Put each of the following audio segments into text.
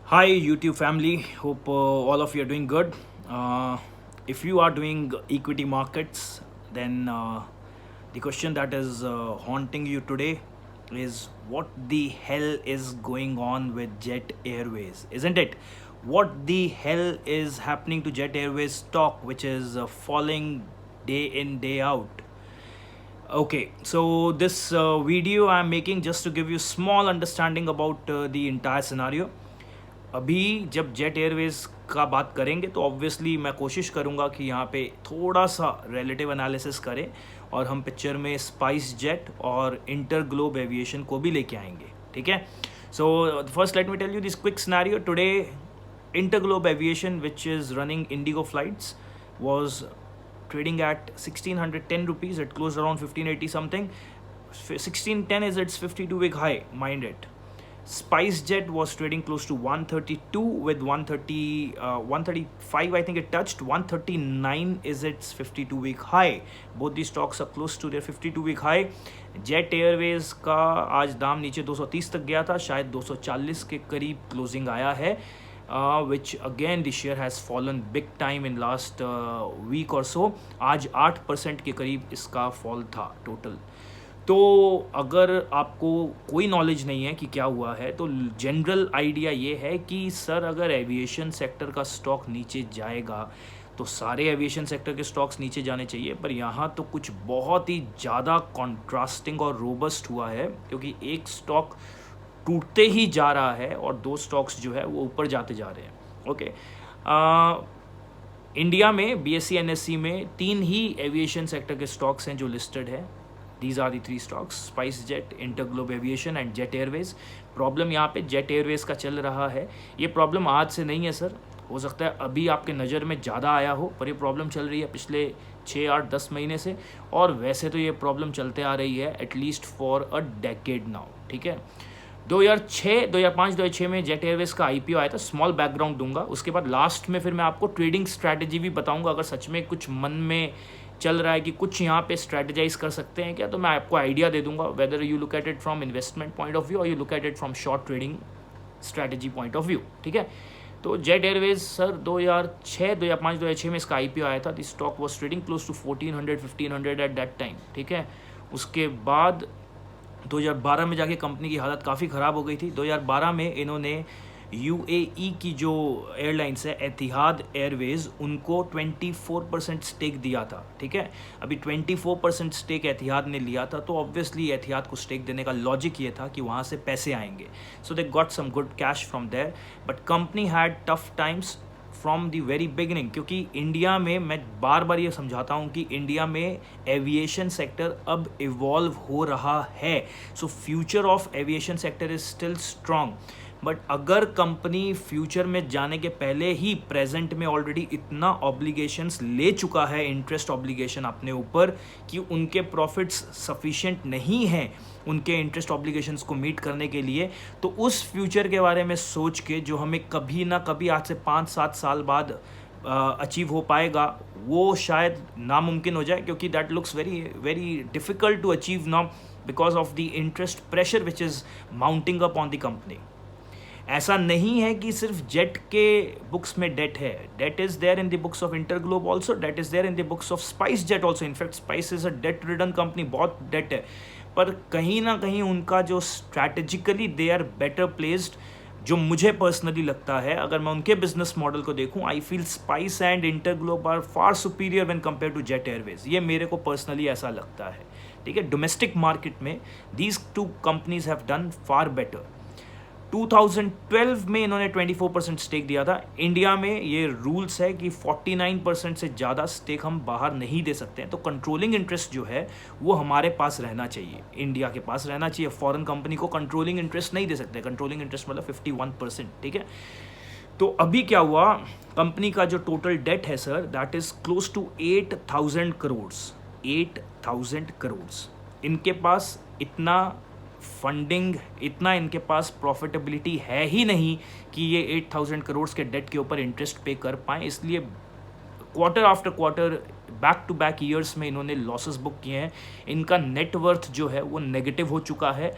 Hi, YouTube family. Hope all of you are doing good. If you are doing equity markets, then the question that is haunting you today is what the hell is going on with Jet Airways, isn't it? What the hell is happening to Jet Airways stock, which is falling day in, day out? Okay, so this video I'm making just to give you small understanding about the entire scenario. अभी जब jet Airways का बात करेंगे तो obviously मैं कोशिश करूंगा कि यहाँ पे थोड़ा सा रिलेटिव एनालिसिस करें और हम पिक्चर में स्पाइस जेट और इंटर ग्लोब एविएशन को भी लेके आएंगे, ठीक है. So first let me tell you this quick scenario today. InterGlobe aviation which is running IndiGo flights was trading at 1610 rupees. It closed around 1580 something. 1610 is its 52-week high, mind it. SpiceJet was trading close to 132 with 135 I think it touched. 139 is its 52-week high. Both these stocks are close to their 52-week high. Jet Airways का आज दाम नीचे 230 तक गया था, शायद 240 के करीब क्लोजिंग आया है. Which again the share has fallen big time in last week or so. आज 8% के करीब इसका फॉल था टोटल. तो अगर आपको कोई नॉलेज नहीं है कि क्या हुआ है तो जनरल आइडिया ये है कि सर अगर एविएशन सेक्टर का स्टॉक नीचे जाएगा तो सारे एविएशन सेक्टर के स्टॉक्स नीचे जाने चाहिए, पर यहाँ तो कुछ बहुत ही ज़्यादा कॉन्ट्रास्टिंग और रोबस्ट हुआ है क्योंकि एक स्टॉक टूटते ही जा रहा है और दो स्टॉक्स जो है वो ऊपर जाते जा रहे हैं. ओके, इंडिया में बीएससी एनएससी में 3 ही एविएशन सेक्टर के स्टॉक्स हैं जो लिस्टेड है. These are the 3 stocks, SpiceJet, InterGlobe aviation and Jet Airways. Problem यहाँ पे जेट एयरवेज का चल रहा है. ये प्रॉब्लम आज से नहीं है सर, हो सकता है अभी आपके नज़र में ज़्यादा आया हो, पर ये प्रॉब्लम चल रही है पिछले 6, 8, 10 महीने से. और वैसे तो ये प्रॉब्लम चलते आ रही है at least for a decade now, ठीक है. 2006, 2005, 2006 में जेट एयरवेज का आईपीओ आया था. स्मॉल बैकग्राउंड दूंगा, उसके बाद लास्ट में फिर मैं आपको ट्रेडिंग स्ट्रैटेजी भी बताऊंगा. अगर सच में कुछ मन में चल रहा है कि कुछ यहाँ पे स्ट्रैटेजाइज कर सकते हैं क्या, तो मैं आपको आइडिया दे दूंगा. Whether you look at it from investment point of view or you look at it from short trading strategy point of view, ठीक है. तो जेट एयरवेज सर 2006, 2005, 2006 में इसका आईपीओ आया था. This stock was trading close to 1400, 1500 at that time, ठीक है. उसके बाद 2012 में जाके कंपनी की हालत काफ़ी ख़राब हो गई थी. 2012 में इन्होंने यूएई की जो एयरलाइंस है एतिहाद एयरवेज, उनको 24% स्टेक दिया था, ठीक है. अभी 24% स्टेक एतिहाद ने लिया था, तो ऑब्वियसली एतिहाद को स्टेक देने का लॉजिक ये था कि वहाँ से पैसे आएंगे. So they got some good cash from there, but company had tough times from the very beginning. क्योंकि इंडिया में मैं बार बार ये समझाता हूँ कि इंडिया में एविएशन सेक्टर अब इवॉल्व हो रहा है. So future of aviation sector is still strong. But अगर कंपनी फ्यूचर में जाने के पहले ही प्रेजेंट में ऑलरेडी इतना ऑब्लिगेशंस ले चुका है, इंटरेस्ट ऑब्लिगेशन अपने ऊपर, कि उनके प्रॉफिट्स सफिशिएंट नहीं हैं उनके इंटरेस्ट ऑब्लिगेशंस को मीट करने के लिए, तो उस फ्यूचर के बारे में सोच के जो हमें कभी ना कभी आज से 5-7 साल बाद अचीव हो पाएगा, वो शायद नामुमकिन हो जाए. क्योंकि that looks very very difficult to achieve now because of the interest pressure which is mounting up on the company. ऐसा नहीं है कि सिर्फ जेट के बुक्स में डेट है. Debt is there in the books of InterGlobe also, debt is there in the books of SpiceJet also. In fact Spice is a debt ridden company, बहुत debt है, पर कहीं ना कहीं उनका जो strategically they are better placed, जो मुझे पर्सनली लगता है. अगर मैं उनके बिजनेस मॉडल को देखूं, I feel Spice and InterGlobe are far superior when compare to Jet Airways. ये मेरे को पर्सनली ऐसा लगता है, ठीक है. डोमेस्टिक मार्केट में these 2 companies have done far better. 2012 में इन्होंने 24% स्टेक दिया था. इंडिया में ये रूल्स है कि 49% से ज़्यादा स्टेक हम बाहर नहीं दे सकते हैं. तो कंट्रोलिंग इंटरेस्ट जो है वो हमारे पास रहना चाहिए, इंडिया के पास रहना चाहिए. फॉरेन कंपनी को कंट्रोलिंग इंटरेस्ट नहीं दे सकते. कंट्रोलिंग इंटरेस्ट मतलब 51%, ठीक है. तो अभी क्या हुआ, कंपनी का जो टोटल डेट है sir, that is close to 8,000 crore. 8,000 crore. इनके पास इतना फंडिंग, इतना इनके पास प्रॉफिटेबिलिटी है ही नहीं कि ये 8,000 करोड़ के डेट के ऊपर इंटरेस्ट पे कर पाएँ. इसलिए quarter after quarter, back to back years में इन्होंने लॉसेस बुक किए हैं. इनका नेटवर्थ जो है वो नेगेटिव हो चुका है.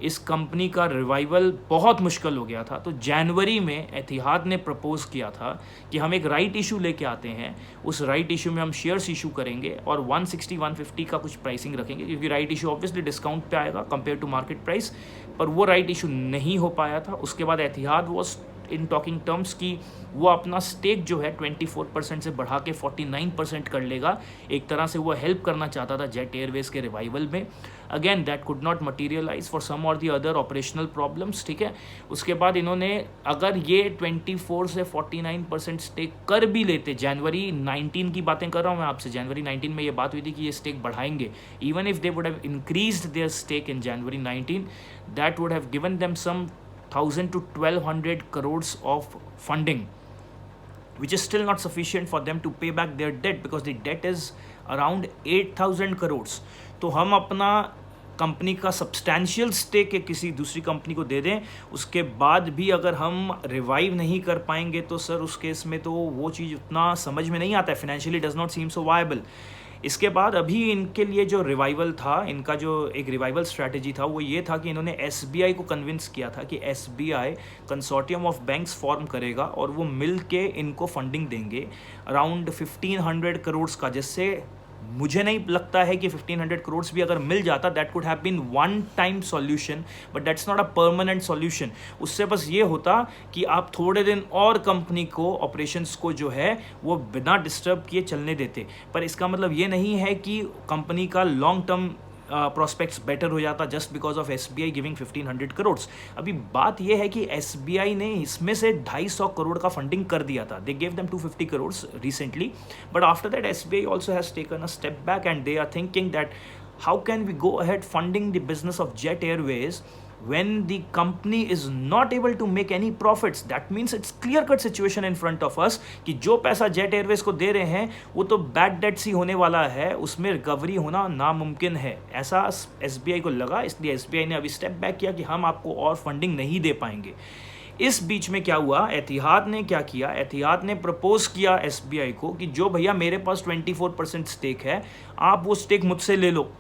इस कंपनी का रिवाइवल बहुत मुश्किल हो गया था। तो जनवरी में एतिहाद ने प्रपोज किया था कि हम एक राइट इशू लेके आते हैं, उस राइट इशू में हम शेयर्स इशू करेंगे और 160-150 का कुछ प्राइसिंग रखेंगे, क्योंकि राइट इशू ऑब्वियसली डिस्काउंट पे आएगा कंपेयर टू मार्केट प्राइस, पर वो राइट इशू नहीं हो पाया था। उसके बाद एतिहाद वॉज इन टॉकिंग टर्म्स की वो अपना स्टेक जो है 24% से बढ़ा के 49% कर लेगा। एक तरह से वो हेल्प करना चाहता था जेट एयरवेज के रिवाइवल में। Again that could not materialize for some और दी अदर ऑपरेशनल प्रॉब्लम्स, ठीक है। उसके बाद इन्होंने अगर ये 24 से 49% स्टेक कर भी लेते, जनवरी 19 की बातें कर रहा हूँ मैं आपसे, जनवरी 19 में ये बात हुई थी कि ये स्टेक बढ़ाएंगे। Even if they would have increased their stake in January 19, that would have given them some 1000 to 1200 crores of funding, which is still not sufficient for them to pay back their debt, because the debt is around 8000 crores. तो हम अपना company का substantial stake किसी दूसरी company को दे दें, उसके बाद भी अगर हम रिवाइव नहीं कर पाएंगे तो सर उस केस में तो वो चीज़ उतना समझ में नहीं आता है, financially does not seem so viable. इसके बाद अभी इनके लिए जो रिवाइवल था, इनका जो एक रिवाइवल स्ट्रैटेजी था वो ये था कि इन्होंने SBI को कन्विंस किया था कि SBI consortium of banks form करेगा और वो मिल के इनको फंडिंग देंगे अराउंड 1500 करोड़ का, जिससे मुझे नहीं लगता है कि 1500 करोड़ भी अगर मिल जाता that could have been one time solution, but that's not a permanent solution. उससे बस ये होता कि आप थोड़े दिन और कंपनी को, ऑपरेशंस को जो है वो बिना डिस्टर्ब किए चलने देते, पर इसका मतलब ये नहीं है कि कंपनी का लॉन्ग टर्म प्रोस्पेक्ट्स बेटर हो जाता just because of SBI giving 1500 crore. अभी बात यह है कि SBI ने इसमें से 250 करोड़ का फंडिंग कर दिया था, they gave them 250 crore recently, but after that SBI also has taken a step back and they are thinking that how can we go ahead funding the business of Jet Airways when the company is not able to make any profits. That means it's clear cut situation in front of us कि जो पैसा jet Airways को दे रहे हैं वो तो bad debts ही होने वाला है, उसमें रिकवरी होना नामुमकिन है, ऐसा SBI को लगा। इसलिए SBI ने अभी स्टेप बैक किया कि हम आपको और फंडिंग नहीं दे पाएंगे। इस बीच में क्या हुआ, एतिहाद ने क्या किया, एतिहाद ने प्रपोज किया SBI को कि जो भैया मेरे पास 24% स्टेक है, आप वो स्टेक मुझसे ले लो।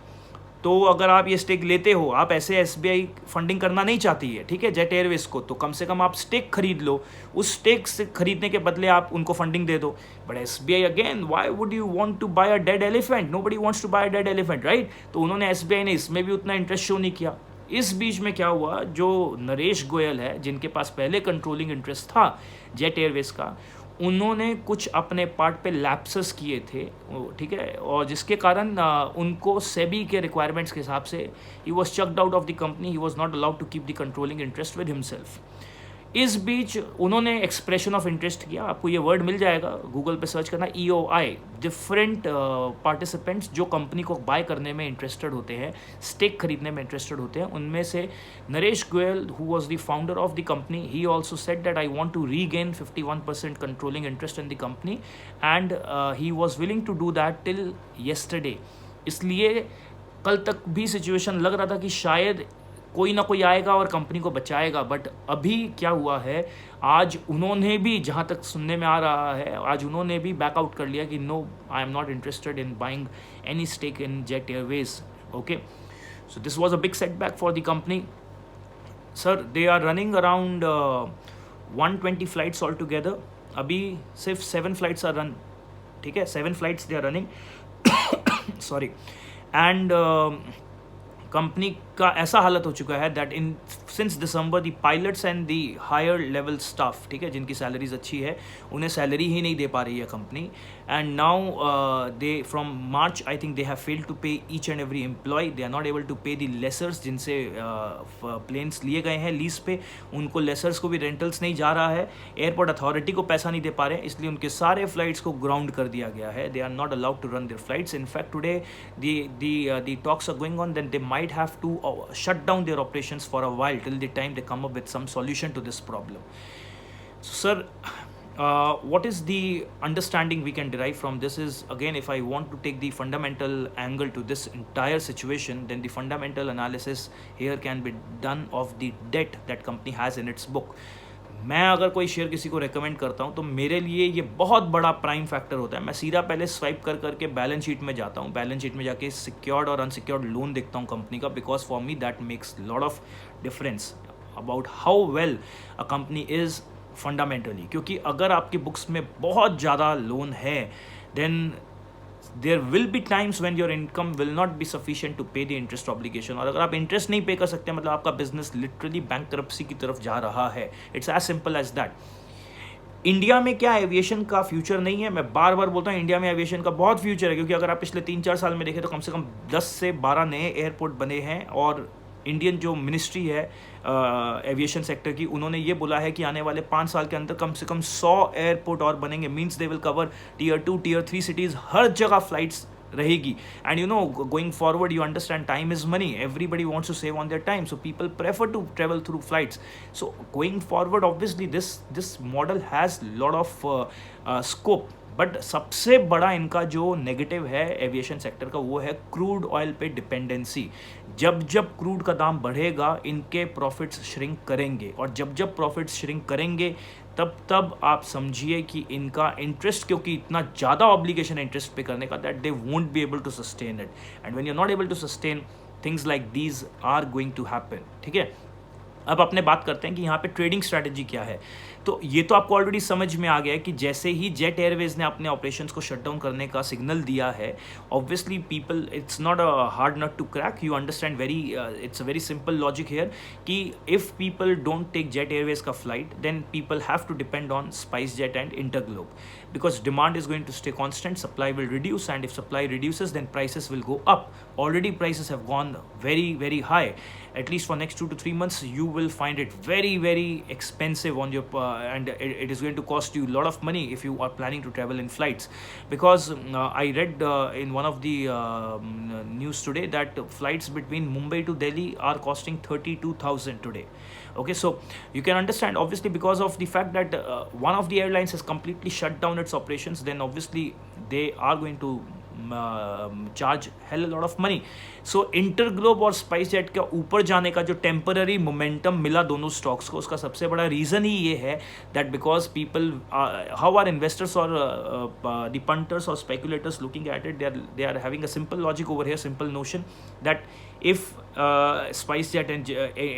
तो अगर आप ये स्टेक लेते हो, आप ऐसे SBI फंडिंग करना नहीं चाहती है, ठीक है, जेट एयरवेज को, तो कम से कम आप स्टेक खरीद लो, उस स्टेक से खरीदने के बदले आप उनको फंडिंग दे दो। But SBI again, why would you want to buy a dead elephant, nobody wants to buy a dead elephant, right. तो उन्होंने SBI ने इसमें भी उतना इंटरेस्ट शो नहीं किया। इस बीच में क्या हुआ, जो नरेश गोयल है, जिनके पास पहले कंट्रोलिंग इंटरेस्ट था जेट एयरवेज का, उन्होंने कुछ अपने पार्ट पे लैप्सेस किए थे, ठीक है, और जिसके कारण उनको सेबी के रिक्वायरमेंट्स के हिसाब से he was chucked out of the company, he was not allowed to keep the controlling interest with himself. इस बीच उन्होंने एक्सप्रेशन ऑफ इंटरेस्ट किया, आपको ये वर्ड मिल जाएगा, गूगल पे सर्च करना, EOI, डिफरेंट पार्टिसिपेंट्स जो कंपनी को बाय करने में इंटरेस्टेड होते हैं, स्टेक खरीदने में इंटरेस्टेड होते हैं, उनमें से Naresh Goyal who was the founder of the company, he also said that I want to regain 51% controlling interest in the company and he was willing to do that till yesterday. इसलिए कल तक भी सिचुएशन लग रहा था कि शायद कोई ना कोई आएगा और कंपनी को बचाएगा, बट अभी क्या हुआ है, आज उन्होंने भी, जहाँ तक सुनने में आ रहा है, आज उन्होंने भी बैकआउट कर लिया कि no, I am not interested in buying any stake in Jet Airways. Okay, so this was a big setback for the company. Sir, they are running around 120 flights all together, अभी सिर्फ 7 flights are run, ठीक है, 7 flights they are running, sorry, and company का ऐसा हालत हो चुका है that in since December the pilots and the higher level staff, ठीक है, जिनकी सैलरीज अच्छी है, उन्हें सैलरी ही नहीं दे पा रही है company, and now they from March I think they have failed to pay each and every employee, they are not able to pay the lessors जिनसे प्लेन्स लिए गए हैं लीज पे, उनको लेसर्स को भी रेंटल्स नहीं जा रहा है, एयरपोर्ट अथॉरिटी को पैसा नहीं दे पा रहे हैं, इसलिए उनके सारे फ्लाइट्स को ग्राउंड कर दिया गया है, they are not allowed to run their flights. In fact today the talks are going on, then they might have to shut down their operations for a while till the time they come up with some solution to this problem. So sir, what is the understanding we can derive from this is, again, if I want to take the fundamental angle to this entire situation, then the fundamental analysis here can be done of the debt that company has in its book. मैं अगर कोई share किसी को recommend करता हूँ तो मेरे लिए ये बहुत बड़ा प्राइम फैक्टर होता है। मैं सीधा पहले स्वाइप कर करके बैलेंस शीट में जाता हूँ, बैलेंस शीट में जाके सिक्योर्ड और अनसिक्योर्ड लोन देखता हूँ कंपनी का, because for me that makes lot of difference about how well a company is fundamentally. क्योंकि अगर आपकी बुक्स में बहुत ज़्यादा लोन है, then there will be times when your income will not be sufficient to pay the interest obligation। और अगर आप इंटरेस्ट नहीं पे कर सकते, मतलब आपका बिजनेस लिटरली बैंकरप्सी की तरफ जा रहा है। It's as simple as that. India में क्या एविएशन का फ्यूचर नहीं है? मैं बार बार बोलता हूँ इंडिया में एविएशन का बहुत फ्यूचर है, क्योंकि अगर आप पिछले 3-4 साल में देखें तो कम से कम 10 से 12 नए एयरपोर्ट बने हैं। और इंडियन जो मिनिस्ट्री है एविएशन सेक्टर की, उन्होंने ये बोला है कि आने वाले 5 साल के अंदर कम से कम 100 एयरपोर्ट और बनेंगे। Means they will cover tier 2 tier 3 cities, हर जगह फ्लाइट्स रहेगी। And you know, going forward you understand time is money, everybody wants to save on their time, so people prefer to travel through flights. So going forward obviously this model has lot of scope. But सबसे बड़ा इनका जो negative है aviation sector का, वो है crude oil पे dependency. जब जब क्रूड का दाम बढ़ेगा, इनके प्रॉफिट्स श्रिंक करेंगे, और जब जब प्रॉफिट्स श्रिंक करेंगे तब तब आप समझिए कि इनका इंटरेस्ट, क्योंकि इतना ज़्यादा ऑब्लिगेशन इंटरेस्ट पे करने का, that they won't be able to sustain it. And when you are not able to sustain, things like these are going to happen. ठीक है, अब अपने बात करते हैं कि यहाँ पे ट्रेडिंग स्ट्रैटेजी क्या है। तो ये तो आपको ऑलरेडी समझ में आ गया है कि जैसे ही जेट एयरवेज ने अपने ऑपरेशंस को शट डाउन करने का सिग्नल दिया है, obviously people, it's not a hard nut to crack, you understand very, it's a very simple logic here कि if people don't take Jet Airways का flight, then people have to depend on SpiceJet and InterGlobe, because demand is going to stay constant, supply will reduce, and if supply reduces, then prices will go up. Already prices have gone very, very high. At least for next 2 to 3 months, you will find it very, very expensive on your and it is going to cost you a lot of money if you are planning to travel in flights. Because I read in one of the news today that flights between Mumbai to Delhi are costing 32,000 today. Okay, so you can understand, obviously, because of the fact that one of the airlines has completely shut down its operations, then obviously they are going to charge hell a lot of money. So InterGlobe और spice jet का ऊपर जाने का जो temporary momentum मिला दोनों stocks को, उसका सबसे बड़ा रीज़न ही ये है that because people, how are investors और द पंटर्स और speculators looking at it, they are having a simple logic over here, simple notion that if SpiceJet and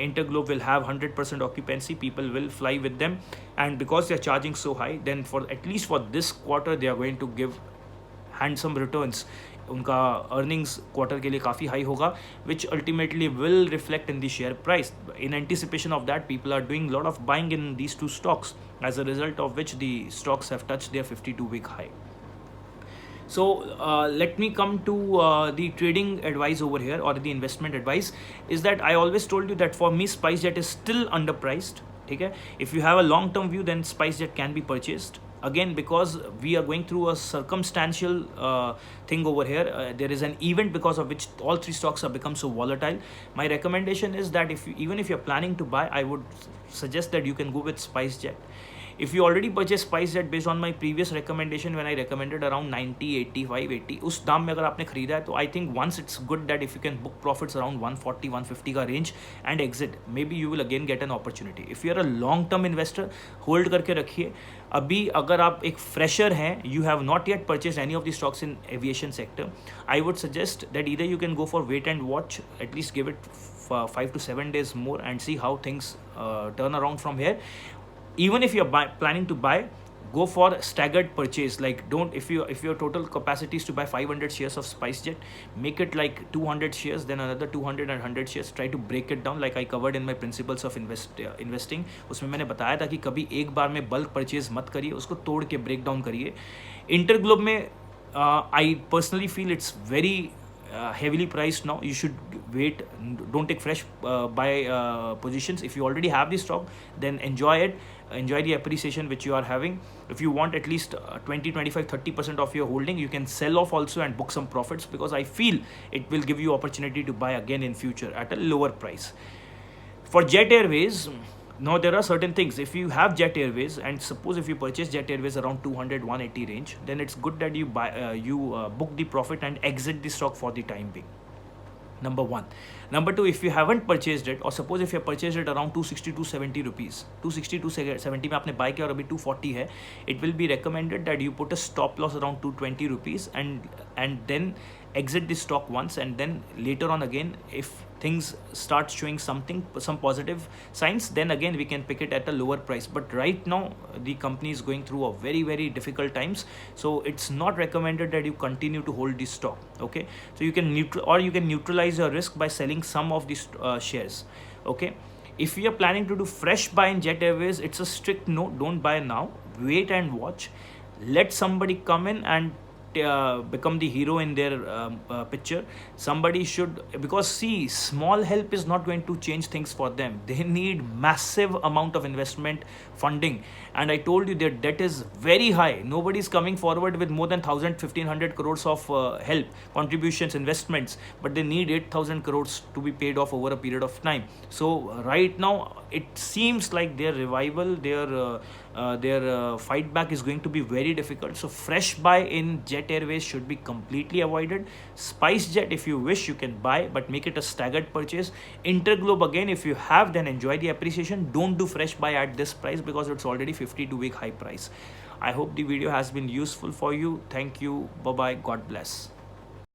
Interglobe will have 100% occupancy, people will fly with them, and because they are charging so high, then for at least for this quarter they are going to give handsome returns. उनका earnings quarter के लिए काफ़ी high होगा, which ultimately will reflect in the share price. In anticipation of that, people are doing lot of buying in these two stocks, as a result of which the stocks have touched their 52-week high. So let me come to the trading advice over here, or the investment advice, is that I always told you that for me SpiceJet is still underpriced. ठीक है, if you have a long term view, then SpiceJet can be purchased. Again, because we are going through a circumstantial thing over here, there is an event because of which all three stocks have become so volatile. My recommendation is that even if you're planning to buy, I would suggest that you can go with SpiceJet. If you already purchased SpiceJet based on my previous recommendation, when I recommended around 90, 85, 80, उस दाम में अगर आपने खरीदा है, तो I think once it's good that if you can book profits around 140, 150 का range and exit, maybe you will again get an opportunity. If you are a long term investor, hold करके रखिए. अभी अगर आप एक fresher हैं, you have not yet purchased any of the stocks in aviation sector, I would suggest that either you can go for wait and watch, at least give it 5 to 7 days more and see how things turn around from here. Even if you're planning to buy, go for staggered purchase. Like, don't, if your total capacity is to buy 500 shares of SpiceJet, make it like 200 shares, then another 200 and 100 shares. Try to break it down, like I covered in my principles of investing. उसमें मैंने बताया था कि कभी एक बार में bulk purchase मत करिए, उसको तोड़ के ब्रेक डाउन करिए. इंटरग्लोब में I personally feel it's very heavily priced now. You should wait, don't take fresh buy positions. If you already have the stock, then enjoy it, enjoy the appreciation which you are having. If you want at least 20, 25, 30% of your holding, you can sell off also and book some profits, because I feel it will give you opportunity to buy again in future at a lower price. For Jet Airways, now there are certain things. If you have Jet Airways, and suppose if you purchase Jet Airways around 200, 180 range, then it's good that you buy, book the profit and exit the stock for the time being. number one. Number two, if you haven't purchased it, or suppose if you have purchased it around 260 270 rupees, 260 270 में आपने buy किया और अभी 240 है, it will be recommended that you put a stop loss around 220 rupees and then exit the stock once, and then later on again, if things start showing some positive signs, then again we can pick it at a lower price. But right now the company is going through a very difficult times, so it's not recommended that you continue to hold this stock. Okay, so you can neutralize your risk by selling some of these shares. Okay, if you are planning to do fresh buy in Jet Airways, it's a strict no, don't buy now, wait and watch, let somebody come in and become the hero in their picture. Somebody should, because see, small help is not going to change things for them. They need massive amount of investment funding, and I told you their debt is very high. Nobody is coming forward with more than 1,000-1,500 crores of help, contributions, investments, but they need 8,000 crores to be paid off over a period of time. So right now it seems like their revival, their fight back is going to be very difficult. So fresh buy in Jet Airways should be completely avoided. SpiceJet, if you wish, you can buy, but make it a staggered purchase. Interglobe, again, if you have, then enjoy the appreciation. Don't do fresh buy at this price because it's already 52-week high price. I hope the video has been useful for you. Thank you. Bye bye. God bless.